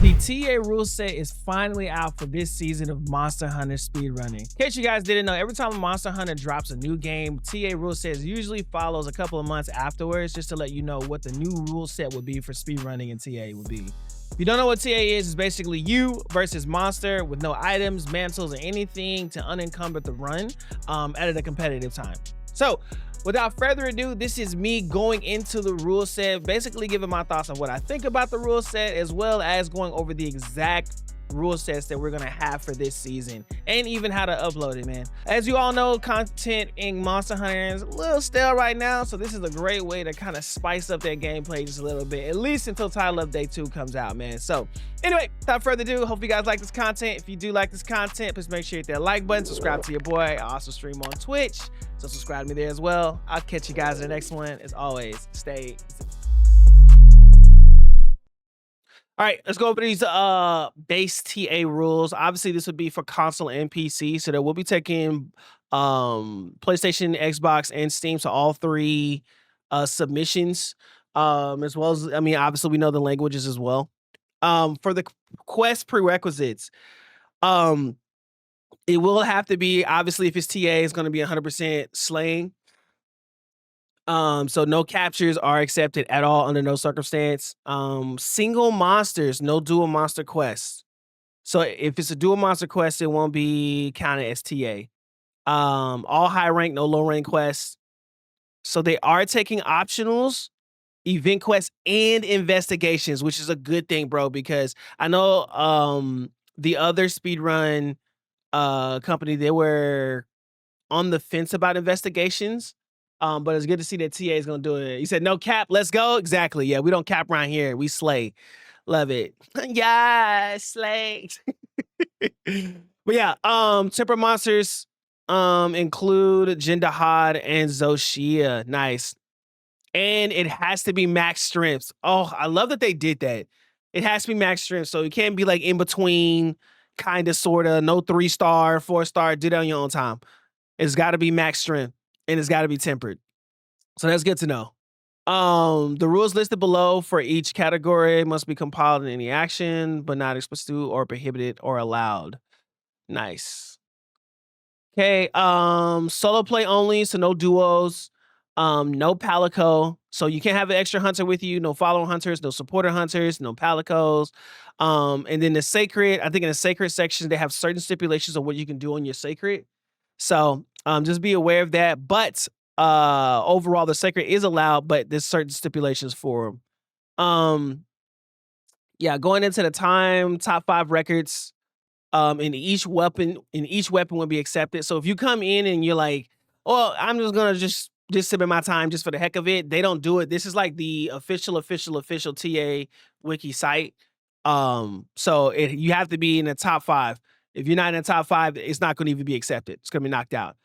The TA Ruleset is finally out for this season of Monster Hunter Speedrunning. In case you guys didn't know, every time Monster Hunter drops a new game, TA Ruleset usually follows a couple of months afterwards just to let you know what the new rule set would be for speedrunning and TA would be. If you don't know what TA is, it's basically you versus Monster with no items, mantles, or anything to unencumber the run at a competitive time. So, without further ado, this is me going into the rule set, basically giving my thoughts on what I think about the rule set, as well as going over the exact rule sets that we're gonna have for this season, and even how to upload it, man. As you all know, content in Monster Hunter is a little stale right now, so this is a great way to kind of spice up that gameplay just a little bit, at least until Title Update 2 comes out, man. So anyway, without further ado, hope you guys like this content. If you do like this content, please make sure you hit that like button, subscribe to your boy. I also stream on Twitch, so subscribe to me there as well. I'll catch you guys in the next one. As always, stay all right, let's go over these base TA rules. Obviously, this would be for console and PC, so that we'll be taking PlayStation, Xbox, and Steam, so all three submissions, as well as, I mean, obviously we know the languages as well. For the quest prerequisites, it will have to be, obviously, if it's TA, it's going to be 100% slaying. So no captures are accepted at all under no circumstance. Single monsters, no dual monster quests. So if it's a dual monster quest, it won't be counted as TA. All high rank, no low rank quests. So they are taking optionals, event quests, and investigations, which is a good thing, bro, because I know the other speedrun company, they were on the fence about investigations. But it's good to see that TA is gonna do it. He said, no cap, let's go. Exactly. Yeah, we don't cap around here. We slay. Love it. Yeah, slay. But yeah, temper monsters include Jindahad and Zoshia. Nice. And it has to be max strength. Oh, I love that they did that. It has to be max strength, so it can't be like in between, kind of, sort of, no 3-star, 4-star, do that on your own time. It's got to be max strength, and it's got to be tempered. So that's good to know. The rules listed below for each category must be compiled in any action, but not expressed to or prohibited or allowed. Nice. Okay, solo play only, so no duos, no palico, so you can't have an extra hunter with you, no follow hunters, no supporter hunters, no palicos. And then the sacred, I think in the sacred section, they have certain stipulations of what you can do on your sacred. So just be aware of that. But overall, the sacred is allowed, but there's certain stipulations for them. Yeah, going into the top 5 records, in each weapon will be accepted. So if you come in and you're like, oh, I'm just gonna just submit my time just for the heck of it, they don't do it. This is like the official TA wiki site. So you have to be in the top 5. If you're not in the top 5, it's not going to even be accepted. It's going to be knocked out.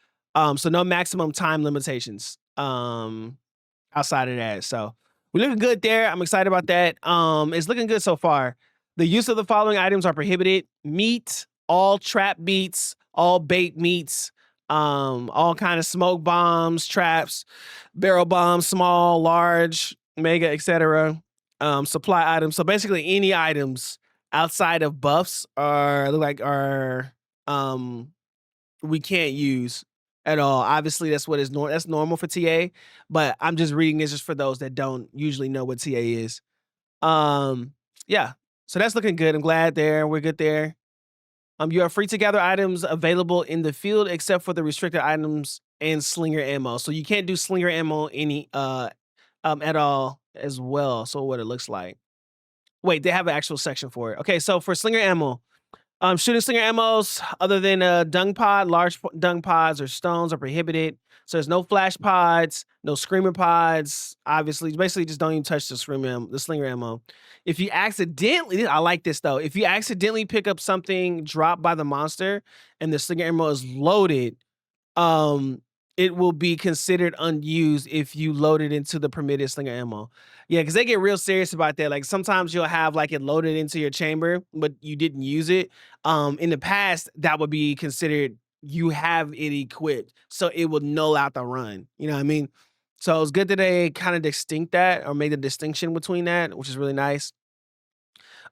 So no maximum time limitations outside of that. So we're looking good there. I'm excited about that. It's looking good so far. The use of the following items are prohibited: meat, all trap meats, all bait meats, all kind of smoke bombs, traps, barrel bombs, small, large, mega, etc. Supply items. So basically any items outside of buffs we can't use at all. Obviously, that's what is that's normal for TA, but I'm just reading this just for those that don't usually know what TA is. Yeah, so that's looking good. I'm glad we're good there. You are free to gather items available in the field except for the restricted items and slinger ammo. So you can't do slinger ammo at all as well. So what it looks like. Wait, they have an actual section for it. Okay, so for slinger ammo, shooting slinger ammos other than a dung pod, large dung pods, or stones are prohibited. So there's no flash pods, no screamer pods. Obviously, basically just don't even touch the slinger ammo. If you accidentally, I like this though, if you accidentally pick up something dropped by the monster and the slinger ammo is loaded, it will be considered unused if you load it into the permitted slinger ammo. Yeah, because they get real serious about that. Like sometimes you'll have like it loaded into your chamber, but you didn't use it. In the past, that would be considered you have it equipped, so it will null out the run. You know what I mean? So it's good that they kind of distinct that or made a distinction between that, which is really nice.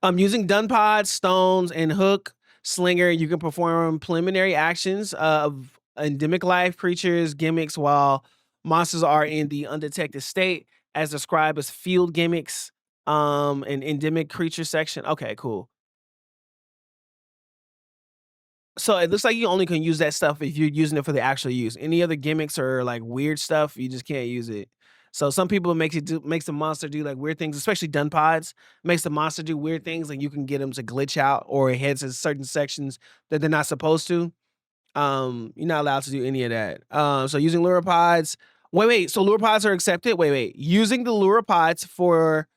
Using dun pods, stones, and hook slinger, you can perform preliminary actions of endemic life creatures, gimmicks, while monsters are in the undetected state, as described as field gimmicks. An endemic creature section. Okay, cool. So it looks like you only can use that stuff if you're using it for the actual use. Any other gimmicks or like weird stuff, you just can't use it. So some people makes the monster do like weird things, especially dun pods, makes the monster do weird things, like you can get them to glitch out or it heads in certain sections that they're not supposed to. You're not allowed to do any of that. So using lure pods. Wait. So lure pods are accepted. Wait. Using the lure pods for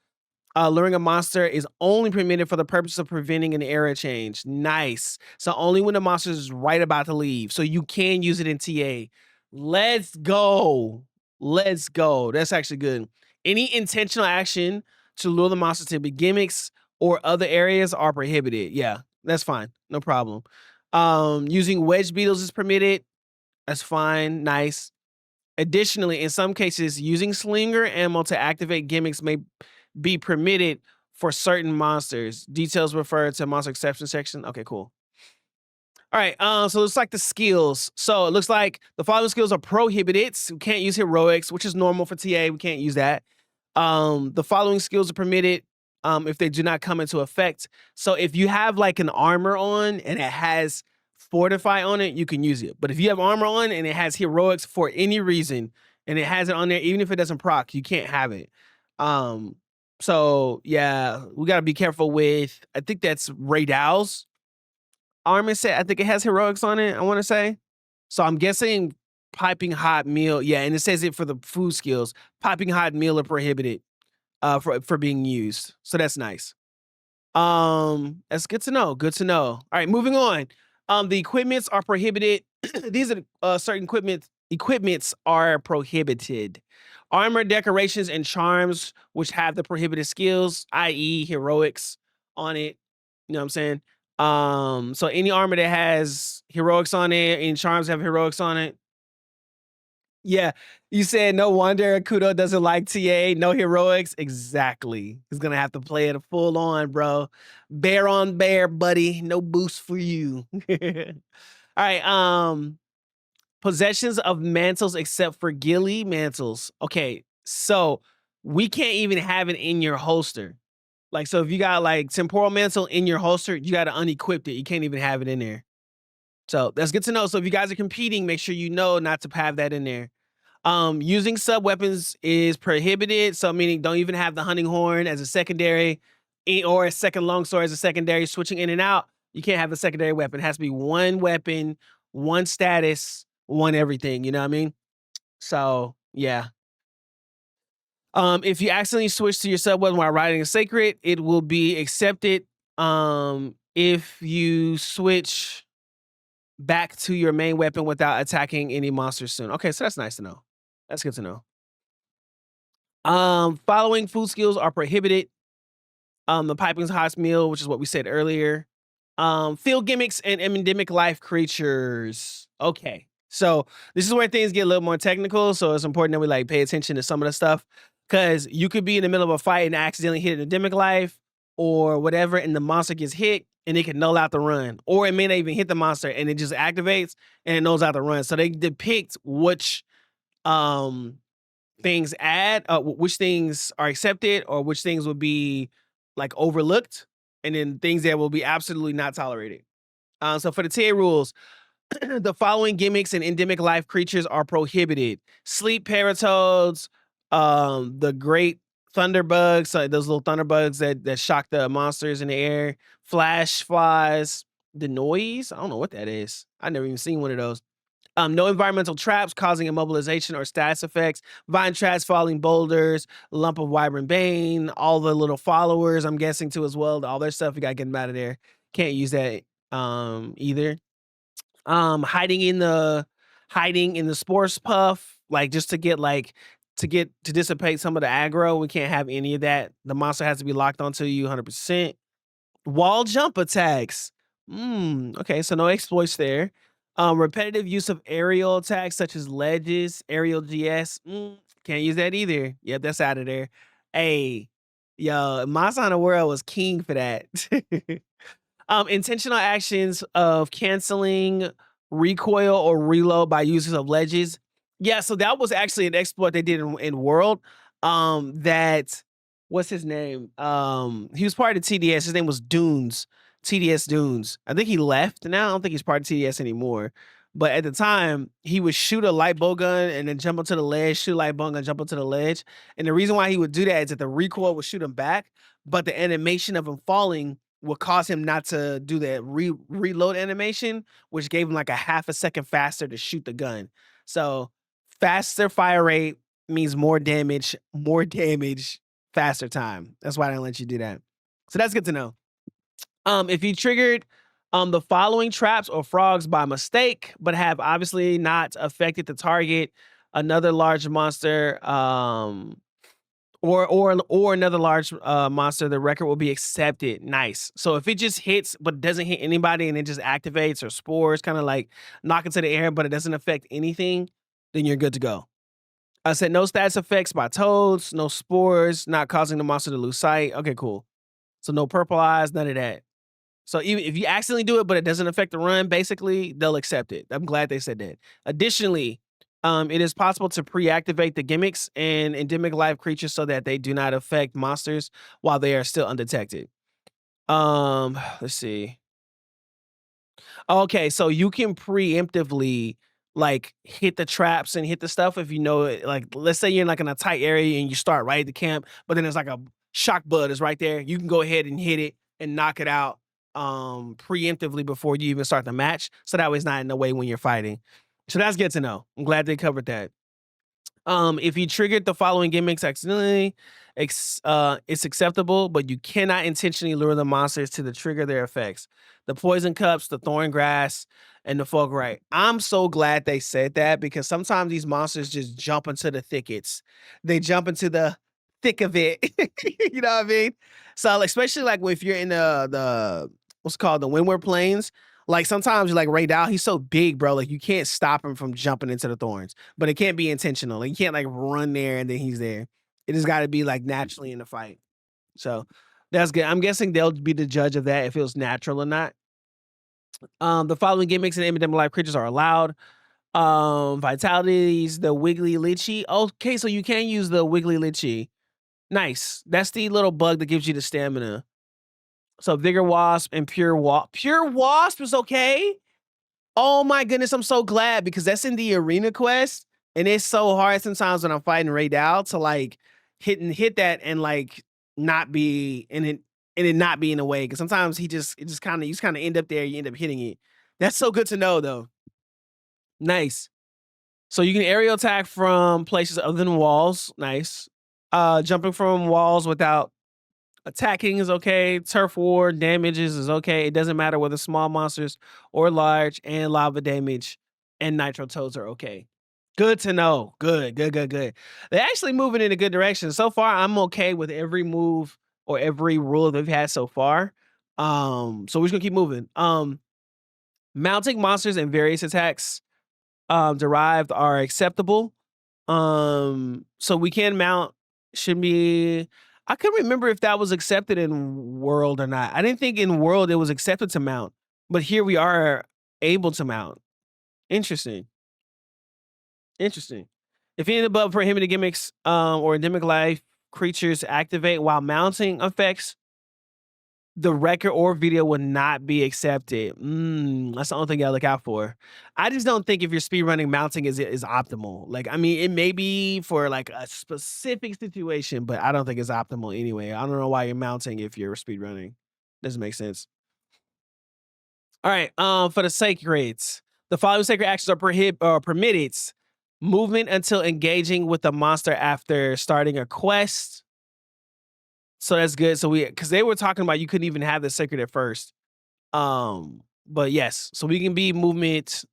luring a monster is only permitted for the purpose of preventing an era change. Nice. So only when the monster is right about to leave. So you can use it in TA. Let's go. Let's go. That's actually good. Any intentional action to lure the monster to be gimmicks or other areas are prohibited. Yeah, that's fine. No problem. Using wedge beetles is permitted. That's fine. Nice. Additionally, in some cases, using slinger ammo to activate gimmicks may be permitted for certain monsters. Details refer to monster exception section. Okay, cool. All right, so it's like the skills. So it looks like the following skills are prohibited. So we can't use heroics, which is normal for TA. We can't use that. The following skills are permitted if they do not come into effect. So if you have like an armor on and it has fortify on it, you can use it. But if you have armor on and it has heroics for any reason and it has it on there, even if it doesn't proc, you can't have it. So yeah, we gotta be careful with. I think that's Ray Dow's armor set. I think it has heroics on it. I want to say. So I'm guessing piping hot meal. Yeah, and it says it for the food skills. Piping hot meal are prohibited for being used. So that's nice. That's good to know. Good to know. All right, moving on. The equipments are prohibited. These are certain equipments are prohibited. Armor, decorations, and charms, which have the prohibited skills, i.e., heroics on it. You know what I'm saying? So any armor that has heroics on it, any charms have heroics on it. Yeah, you said no wonder Kudo doesn't like TA, no heroics. Exactly. He's gonna have to play it full on, bro. Bear on bear, buddy. No boost for you. All right. Possessions of mantles except for ghillie mantles. Okay, so we can't even have it in your holster. Like, so if you got like temporal mantle in your holster, you gotta unequip it. You can't even have it in there. So that's good to know. So if you guys are competing, make sure you know not to have that in there. Using sub weapons is prohibited. So meaning don't even have the hunting horn as a secondary or a second longsword as a secondary, switching in and out. You can't have a secondary weapon. It has to be one weapon, one status, one everything. You know what I mean? So yeah. If you accidentally switch to your sub weapon while riding a sacred, it will be accepted. If you switch back to your main weapon without attacking any monsters soon. Okay, so that's nice to know. That's good to know. Following food skills are prohibited. The piping's hot meal, which is what we said earlier. Field gimmicks and endemic life creatures. Okay. So this is where things get a little more technical. So it's important that we like pay attention to some of the stuff. Cause you could be in the middle of a fight and accidentally hit an endemic life or whatever, and the monster gets hit and it can null out the run. Or it may not even hit the monster and it just activates and it nulls out the run. So they depict which um things which things are accepted or which things would be like overlooked, and then things that will be absolutely not tolerated. So for the TA rules, the following gimmicks and endemic life creatures are prohibited: sleep paratoads, the great thunderbugs, so those little thunderbugs that shock the monsters in the air, flash flies, the noise. I don't know what that is. I never even seen one of those. No environmental traps causing immobilization or status effects, vine traps, falling boulders, lump of wyvern bane, all the little followers, I'm guessing too as well. All their stuff, you gotta get them out of there. Can't use that either. Hiding in the sports puff, like just to get to dissipate some of the aggro. We can't have any of that. The monster has to be locked onto you 100%. Wall jump attacks. Okay, so no exploits there. Repetitive use of aerial attacks such as ledges, aerial GS. Can't use that either. Yep, that's out of there. A Yo, Monster Hunter World was king for that. Intentional actions of canceling recoil or reload by users of ledges. Yeah, so that was actually an exploit they did in World. That what's his name? He was part of TDS. His name was Dunes, TDS Dunes. I think he left now. I don't think he's part of TDS anymore. But at the time, he would shoot a light bow gun and then jump onto the ledge, shoot a light bow gun, jump onto the ledge. And the reason why he would do that is that the recoil would shoot him back, but the animation of him falling would cause him not to do that reload animation, which gave him like a half a second faster to shoot the gun. So faster fire rate means more damage, faster time. That's why I didn't let you do that. So that's good to know. If you triggered the following traps or frogs by mistake, but have obviously not affected the target, another large monster, or another large monster, the record will be accepted. Nice. So if it just hits but doesn't hit anybody and it just activates or spores, kind of like knock into the air, but it doesn't affect anything, then you're good to go. I said no stats effects by toads, no spores, not causing the monster to lose sight. Okay, cool. So no purple eyes, none of that. So even if you accidentally do it, but it doesn't affect the run, basically, they'll accept it. I'm glad they said that. Additionally, it is possible to pre-activate the gimmicks and endemic live creatures so that they do not affect monsters while they are still undetected. Let's see. Okay, so you can preemptively like hit the traps and hit the stuff if you know it. Like, let's say you're in like in a tight area and you start right at the camp, but then there's like a shock bud is right there. You can go ahead and hit it and knock it out preemptively before you even start the match. So that way it's not in the way when you're fighting. So that's good to know. I'm glad they covered that. If you triggered the following gimmicks accidentally, it's acceptable, but you cannot intentionally lure the monsters to the trigger their effects. The poison cups, the thorn grass, and the fulgurite. I'm so glad they said that because sometimes these monsters just jump into the thickets. They jump into the thick of it. You know what I mean? So like, especially like if you're in the what's it called, the Windward Plains. Like sometimes you're like Ray Dow, he's so big, bro. Like you can't stop him from jumping into the thorns, but it can't be intentional. Like you can't like run there and then he's there. It just got to be like naturally in the fight. So that's good. I'm guessing they'll be the judge of that if it was natural or not. The following gimmicks and endemic life creatures are allowed. Vitalities, the Wiggly Litchi. Okay, so you can use the Wiggly Litchi. Nice. That's the little bug that gives you the stamina. So Vigor Wasp and Pure Wasp. Pure Wasp is okay. Oh my goodness, I'm so glad because that's in the arena quest, and it's so hard sometimes when I'm fighting Ray Dow to like hit that and like not be in it and it not be in the way because sometimes you just kind of end up there, you end up hitting it. That's so good to know though. Nice. So you can aerial attack from places other than walls. Nice. Jumping from walls without attacking is okay. Turf war damages is okay. It doesn't matter whether small monsters or large, and lava damage and nitro toads are okay. Good to know. Good. They're actually moving in a good direction. So far, I'm okay with every move or every rule they've had so far. So we're just gonna keep moving. Mounting monsters and various attacks derived are acceptable. So we can mount should be. I couldn't remember if that was accepted in World or not. I didn't think in World it was accepted to mount, but here we are able to mount. Interesting. If any above prohibited gimmicks or endemic life creatures activate while mounting effects, the record or video would not be accepted. That's the only thing I look out for. I just don't think if you're speedrunning, mounting is optimal. Like, I mean, it may be for like a specific situation, but I don't think it's optimal anyway. I don't know why you're mounting if you're speedrunning. Doesn't make sense. All right. For the sacreds, the following sacred actions are permitted. Movement until engaging with the monster after starting a quest. So that's good. So because they were talking about you couldn't even have the sacred at first. But yes, so we can be movement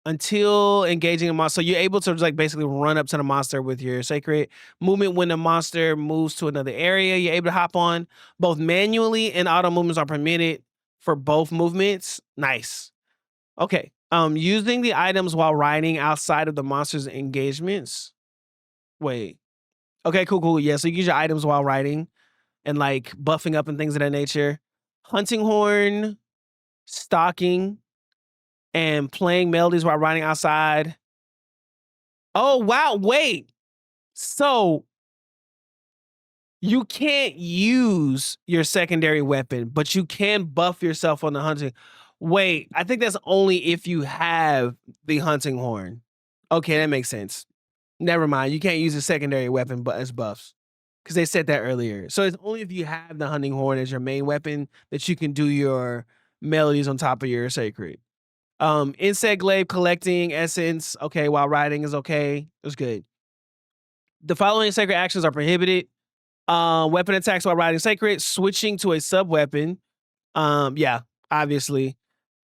until engaging a monster. So you're able to like basically run up to the monster with your sacred movement when the monster moves to another area. You're able to hop on. Both manually and auto movements are permitted for both movements. Nice. Okay. Using the items while riding outside of the monster's engagements. Wait. Okay, cool. Yeah, so you use your items while riding. and like buffing up and things of that nature. Hunting horn, stalking, and playing melodies while riding outside. Oh wow, wait. So you can't use your secondary weapon, but you can buff yourself on the hunting. Wait, I think that's only if you have the hunting horn. Okay, that makes sense. Never mind. You can't use a secondary weapon but as buffs. Because they said that earlier. So it's only if you have the hunting horn as your main weapon that you can do your melodies on top of your sacred. Insect glaive collecting essence, okay, while riding is okay. It's good. The following sacred actions are prohibited. Weapon attacks while riding sacred, switching to a sub weapon. Yeah, obviously.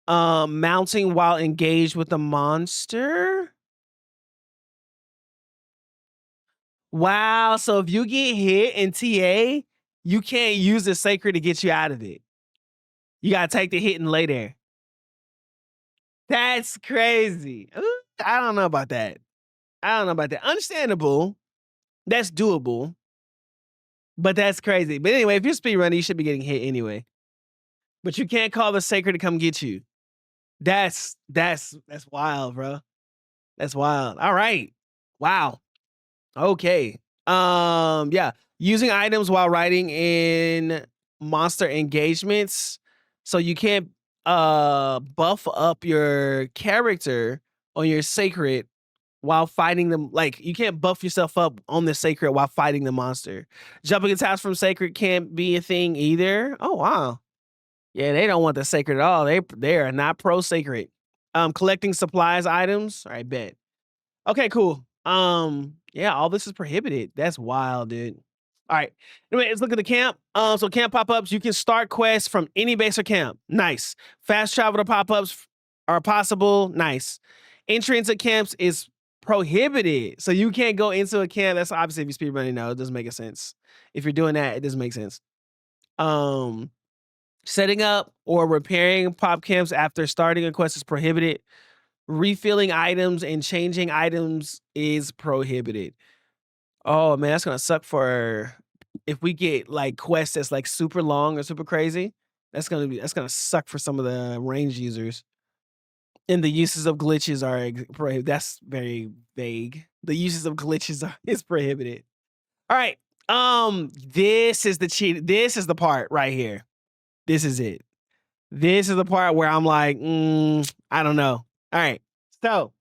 Mounting while engaged with a monster. Wow, so if you get hit in TA, you can't use the sacred to get you out of it. You gotta take the hit and lay there. That's crazy. Ooh, I don't know about that. I don't know about that. Understandable. That's doable. But that's crazy. But anyway, if you're speedrunning, you should be getting hit anyway. But you can't call the sacred to come get you. That's wild, bro. That's wild. All right. Wow. Okay. Yeah. Using items while riding in monster engagements. So you can't buff up your character on your sacred while fighting them. Like you can't buff yourself up on the sacred while fighting the monster. Jumping attacks from sacred can't be a thing either. Oh wow. Yeah, they don't want the sacred at all. They are not pro sacred. Collecting supplies items. All right, bet. Okay, cool. Yeah, all this is prohibited. That's wild, dude. All right. Anyway, let's look at the camp. So camp pop-ups, you can start quests from any base or camp. Nice. Fast travel to pop-ups are possible. Nice. Entry into camps is prohibited. So you can't go into a camp. That's obviously if you're speedrunning, no, it doesn't make a sense. If you're doing that, it doesn't make sense. Setting up or repairing pop camps after starting a quest is prohibited. Refilling items and changing items is prohibited. Oh man, that's gonna suck for if we get like quests that's like super long or super crazy. That's gonna suck for some of the range users. And the uses of glitches are prohibited. That's very vague. The uses of glitches is prohibited. All right. This is the cheat. This is the part right here. This is it. This is the part where I'm like, I don't know. All right. So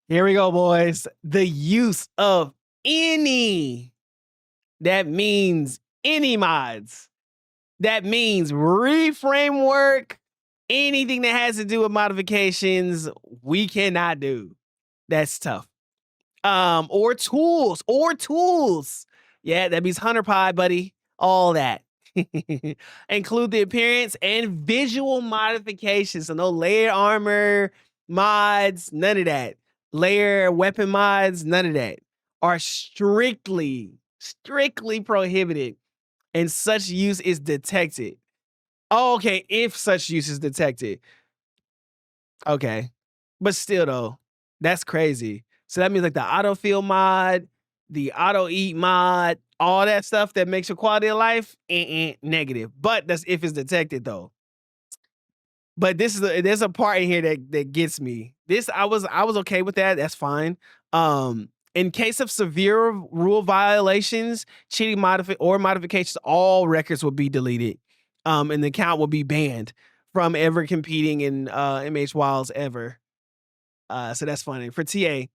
here we go, boys. The use of any. That means any mods. That means reframework. Anything that has to do with modifications, we cannot do. That's tough. Or tools. Yeah, that means Hunter Pie, buddy. All that. Include the appearance and visual modifications. So no layer armor mods, none of that. Layer weapon mods, none of that. Are strictly prohibited and such use is detected. Oh, okay, if such use is detected. Okay. But still though, that's crazy. So that means like the autofill mod, the auto eat mod, all that stuff that makes your quality of life negative. But that's if it's detected though. But there's a part in here that gets me. This I was okay with that. That's fine. In case of severe rule violations, cheating modifications, all records will be deleted. And the account will be banned from ever competing in MH Wilds ever. So that's funny. For TA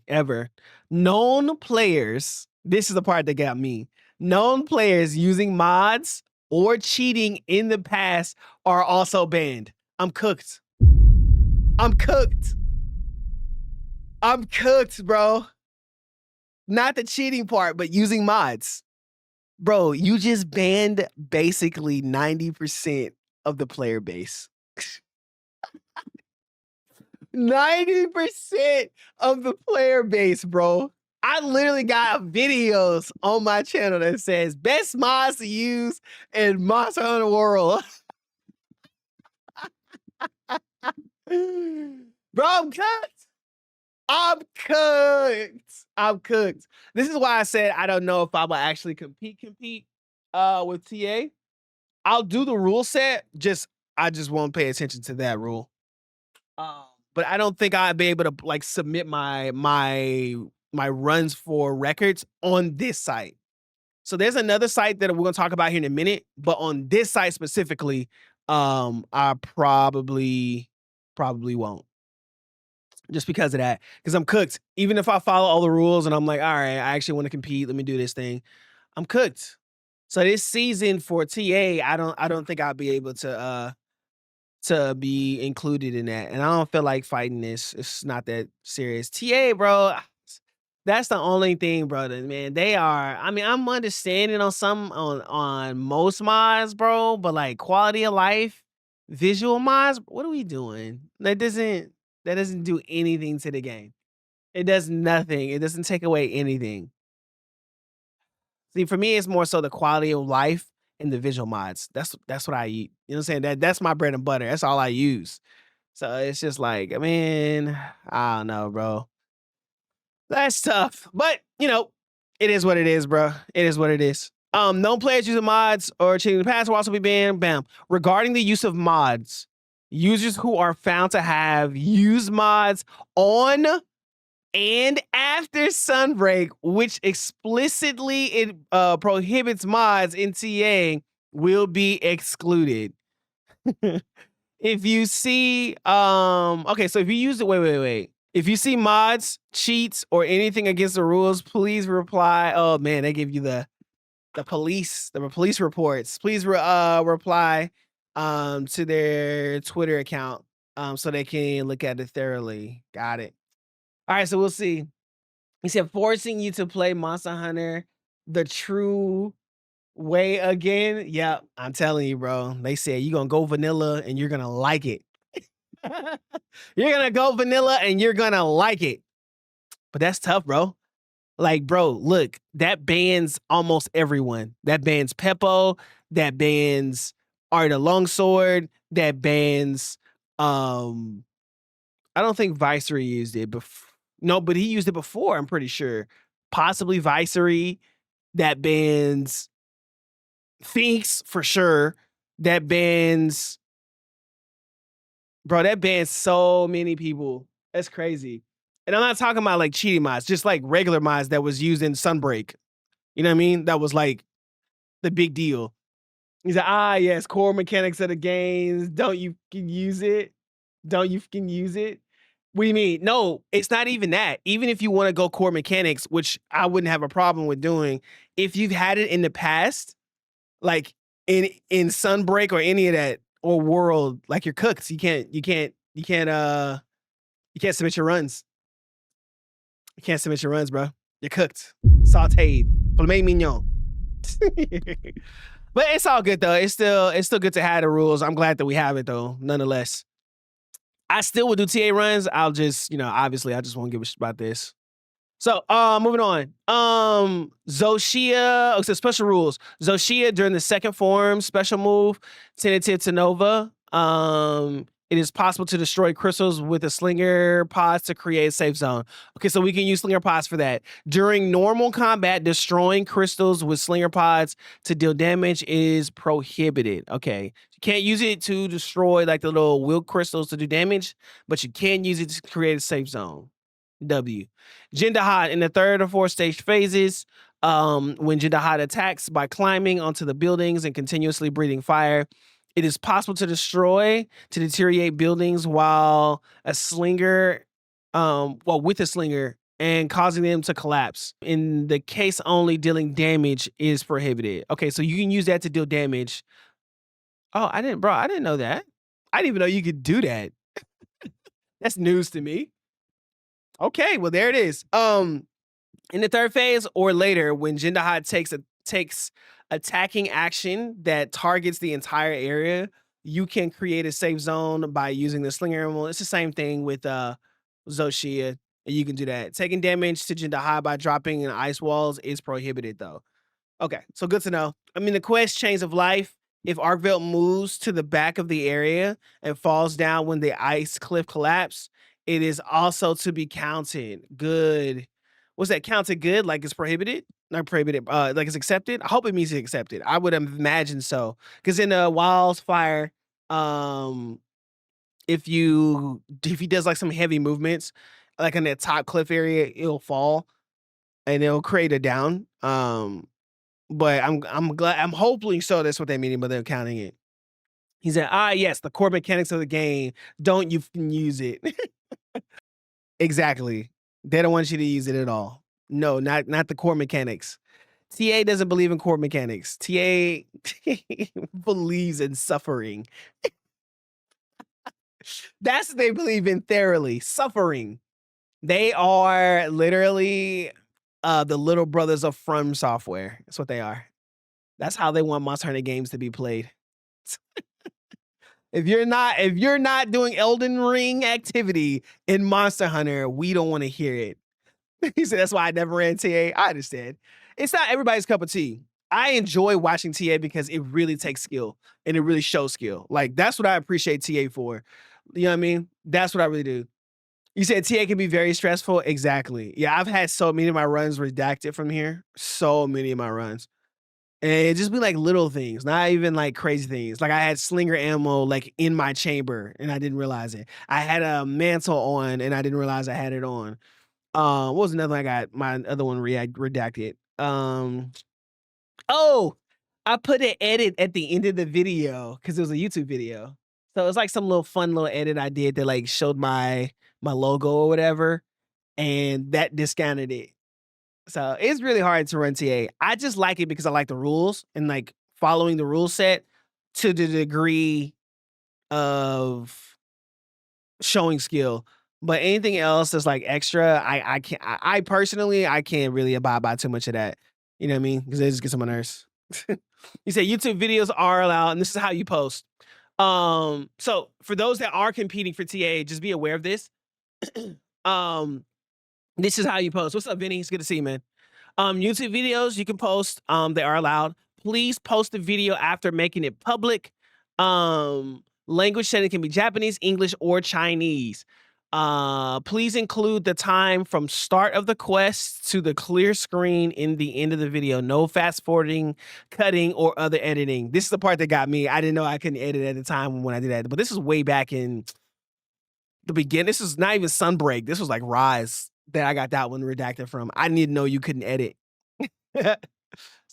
ever. Known players, this is the part that got me. Known players using mods or cheating in the past are also banned. I'm cooked, bro. Not the cheating part, but using mods. Bro, you just banned basically 90% of the player base. 90% of the player base, bro. I literally got videos on my channel that says best mods to use in Monster Hunter World. Bro, I'm cooked. I'm cooked. I'm cooked. This is why I said I don't know if I will actually compete with TA. I'll do the rule set, I just won't pay attention to that rule. Um, but I don't think I'd be able to like submit my runs for records on this site. So there's another site that we're gonna talk about here in a minute, but on this site specifically, I probably won't. Just because of that, because I'm cooked. Even if I follow all the rules and I'm like, all right, I actually want to compete. Let me do this thing. I'm cooked. So this season for TA, I don't think I'll be able to be included in that. And I don't feel like fighting this. It's not that serious. TA, bro, that's the only thing, brother, man. They are, I mean, I'm understanding on some on most mods, bro, but like quality of life, visual mods, what are we doing? That doesn't do anything to the game. It does nothing. It doesn't take away anything. See, for me, it's more so the quality of life and the visual mods. That's what I eat. You know what I'm saying? That's my bread and butter. That's all I use. So it's just like, I mean, I don't know, bro. That's tough. But, it is what it is, bro. It is what it is. No players using mods or cheating the past will also be banned. Bam. Regarding the use of mods, users who are found to have used mods on and after Sunbreak, which explicitly it prohibits mods in TA, will be excluded. If you see, okay, so if you use it, wait. If you see mods, cheats, or anything against the rules, please reply. Oh man, they give you the police reports. Please reply to their Twitter account so they can look at it thoroughly. Got it. All right, so we'll see. He said forcing you to play Monster Hunter the true way again. Yeah, I'm telling you, bro. They said you're gonna go vanilla and you're gonna like it. You're gonna go vanilla and you're gonna like it. But that's tough, bro. Like, bro, look, that bans almost everyone. That bans Peppo, that bans Art of Longsword, that bans I don't think Vicery used it before. No, but he used it before, I'm pretty sure. Possibly Vicery, that bans Finks for sure. That bans, bro, that bans so many people. That's crazy. And I'm not talking about like cheating mods, just like regular mods that was used in Sunbreak. You know what I mean? That was like the big deal. He's like, yes, core mechanics of the games. Don't you can use it? Don't you can use it? What do you mean? No, it's not even that. Even if you want to go core mechanics, which I wouldn't have a problem with doing, if you've had it in the past, like in Sunbreak or any of that or World, like you're cooked. You can't submit your runs. You can't submit your runs, bro. You're cooked. Sauteed. Filet mignon. But it's all good though. It's still good to have the rules. I'm glad that we have it though, nonetheless. I still would do TA runs. I'll just, obviously I just won't give a shit about this. So, moving on. Zoshia, so special rules. Zoshia during the second form, special move, tentative to Nova. It is possible to destroy crystals with a slinger pods to create a safe zone. Okay, so we can use slinger pods for that. During normal combat, destroying crystals with slinger pods to deal damage is prohibited. Okay, you can't use it to destroy like the little will crystals to do damage, but you can use it to create a safe zone. W. Jindahad in the third or fourth stage phases. When Jindahad attacks by climbing onto the buildings and continuously breathing fire, it is possible to deteriorate buildings while with a slinger and causing them to collapse. In the case only, dealing damage is prohibited. Okay, so you can use that to deal damage. Oh, I didn't know that. I didn't even know you could do that. That's news to me. Okay, well there it is. In the third phase or later, when Jindahad takes attacking action that targets the entire area, you can create a safe zone by using the slinger animal. It's the same thing with Zoshia. You can do that. Taking damage to Jindahad by dropping in ice walls is prohibited though. Okay, so good to know. I mean, the quest Chains of Life, if Arkveld moves to the back of the area and falls down when the ice cliff collapse, it is also to be counted good. What's that? Counted good? Like it's prohibited? Not prohibited. Like it's accepted. I hope it means it's accepted. I would imagine so. Because in Wildfire, um, if he does like some heavy movements, like in that top cliff area, it'll fall and it'll create a down. But I'm glad, I'm hoping so. That's what they mean, but they're counting it. He said, yes, the core mechanics of the game. Don't you use it. Exactly. They don't want you to use it at all. No, not the core mechanics. TA doesn't believe in core mechanics. TA believes in suffering. That's what they believe in thoroughly. Suffering. They are literally the little brothers of From Software. That's what they are. That's how they want Monster Hunter games to be played. If you're not doing Elden Ring activity in Monster Hunter, we don't want to hear it. He said that's why I never ran TA. I understand. It's not everybody's cup of tea. I enjoy watching TA because it really takes skill and it really shows skill. Like that's what I appreciate TA for. You know what I mean? That's what I really do. You said TA can be very stressful. Exactly. Yeah, I've had so many of my runs redacted from here. So many of my runs. And it just be like little things, not even like crazy things. Like I had slinger ammo like in my chamber and I didn't realize it. I had a mantle on and I didn't realize I had it on. What was another one I got? My other one redacted. Oh, I put an edit at the end of the video because it was a YouTube video. So it's like some little fun little edit I did that like showed my logo or whatever, and that discounted it. So it's really hard to run TA. I just like it because I like the rules and like following the rule set to the degree of showing skill. But anything else that's like extra, I can't. I personally I can't really abide by too much of that. You know what I mean? Because it just gets on my nerves. You say YouTube videos are allowed, and this is how you post. So for those that are competing for TA, just be aware of this. This is how you post. What's up, Vinny? It's good to see you, man. YouTube videos you can post. They are allowed. Please post the video after making it public. Language setting can be Japanese, English, or Chinese. Please include the time from start of the quest to the clear screen in the end of the video. No fast forwarding, cutting, or other editing. This is the part that got me. I didn't know I couldn't edit at the time when I did that, but this is way back in the beginning. This is not even Sunbreak. This was like Rise that I got that one redacted from. I didn't even know you couldn't edit. So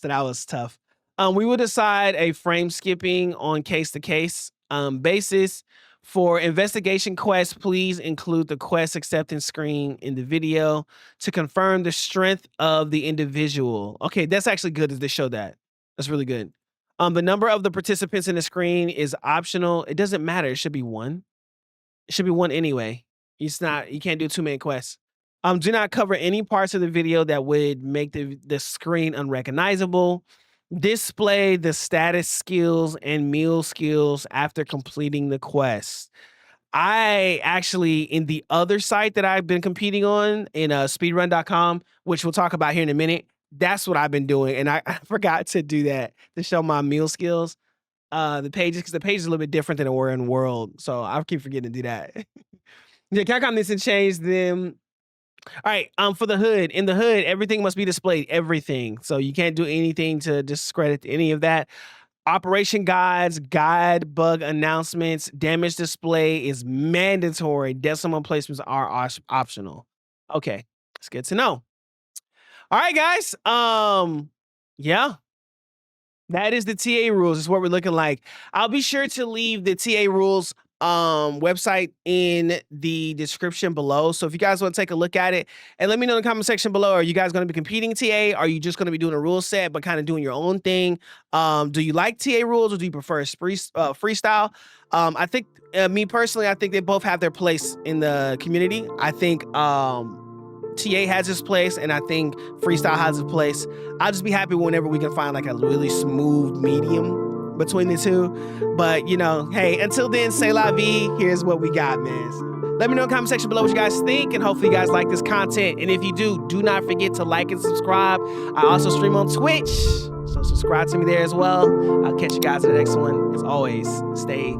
that was tough. We will decide a frame skipping on case-to-case basis. For investigation quests, please include the quest acceptance screen in the video to confirm the strength of the individual. Okay, that's actually good to show that. That's really good. The number of the participants in the screen is optional. It doesn't matter. It should be one. It should be one anyway. It's not. You can't do too many quests. Do not cover any parts of the video that would make the screen unrecognizable. Display the status skills and meal skills after completing the quest. I actually, in the other site that I've been competing on, in speedrun.com, which we'll talk about here in a minute, that's what I've been doing. And I forgot to do that, to show my meal skills. The pages, because the page is a little bit different than a War in World. So I keep forgetting to do that. Yeah, Capcom needs to change them. All right, for the hood, in the hood, everything must be displayed, everything. So you can't do anything to discredit any of that. Operation guides, guide bug announcements, damage display is mandatory. Decimal placements are optional. Okay, it's good to know. All right, guys. Yeah. That is the TA rules. Is what we're looking like. I'll be sure to leave the TA rules website in the description below. So if you guys want to take a look at it and let me know in the comment section below, are you guys going to be competing TA? Are you just going to be doing a rule set, but kind of doing your own thing? Do you like TA rules or do you prefer freestyle? I think me personally, I think they both have their place in the community. I think, TA has its place, and I think freestyle has its place. I'll just be happy whenever we can find like a really smooth medium between the two. But you know, hey, until then, say la vie. Here's what we got, man. So let me know in the comment section below what you guys think, and hopefully you guys like this content. And if you do not forget to like and subscribe. I also stream on Twitch, so subscribe to me there as well. I'll catch you guys in the next one. As always, stay